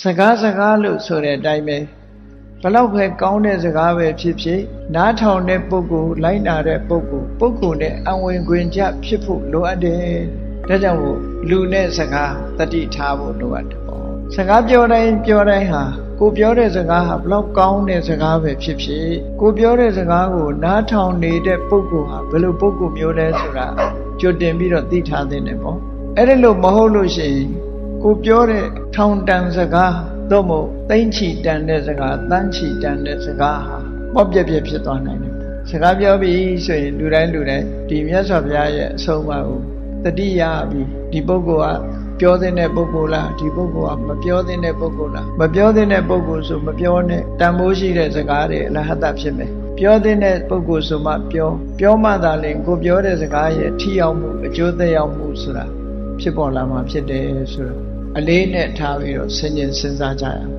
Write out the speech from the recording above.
စကားလို့ဆိုတဲ့အတိုင်းပဲဘလောက်ပဲကောင်းတဲ့စကားပဲဖြစ်ဖြစ်နားထောင်တဲ့ပုဂ္ဂိုလ်လိုက်နာတဲ့ပုဂ္ဂိုလ်နဲ့အဝင်ခွင်ကြဖြစ်ဖို့လိုအပ်တယ်။ဒါကြောင့်မို့လူနဲ့စကားတတိထားဖို့လိုအပ်တယ်ပေါ့။စကားပြောတိုင်းဟာကိုပြောတဲ့စကားဟာဘလောက်ကောင်းတဲ့စကားပဲဖြစ်ဖြစ်ကိုပြောတဲ့စကားကိုနားထောင်နေတဲ့ပုဂ္ဂိုလ်ဟာဘယ်လိုပုဂ္ဂိုလ်မျိုးလဲဆိုတာကြိုတင်ပြီးတော့သိထားသင့်တယ်ပေါ့။အဲ့ဒါလို့မဟုတ်လို့ရှိရင်ကိုပြောတဲ့ထောင်တန်စကားသို့မဟုတ်သိမ့်ချီတန်တဲ့စကားတန်းချီတန်တဲ့စကားဟာပေါ့ပြက်ဖြစ်သွားနိုင်တယ်။စကားပြောပြီးဆိုရင်လူတိုင်းဒီမြတ်စွာဘုရားရဲ့အဆုံးအမကိုတတိယပြီးဒီပုဂ္ဂိုလ်ကပြောတဲ့ပုဂ္ဂိုလ်လားဒီပုဂ္ဂိုလ်ကမပြောတဲ့ပုဂ္ဂိုလ်လားမပြောတဲ့ပုဂ္ဂိုလ်ဆိုမပြောနဲ့တန်ဖိုးရှိတဲ့စကားတွေအလဟတဖြစ်မယ်ပြောတဲ့ပုဂ္ဂိုလ်ဆိုမှပြောမှသာလျှင်ကိုပြောတဲ့စကားရဲ့ထိရောက်မှုအကျိုးသက်ရောက်မှုဆိုတာဖြစ်ပေါ်လာမှာဖြစ်တယ်ဆိုတော့အလေးနဲ့ထားပြီးတော့စဉ်းစားကြရအောင်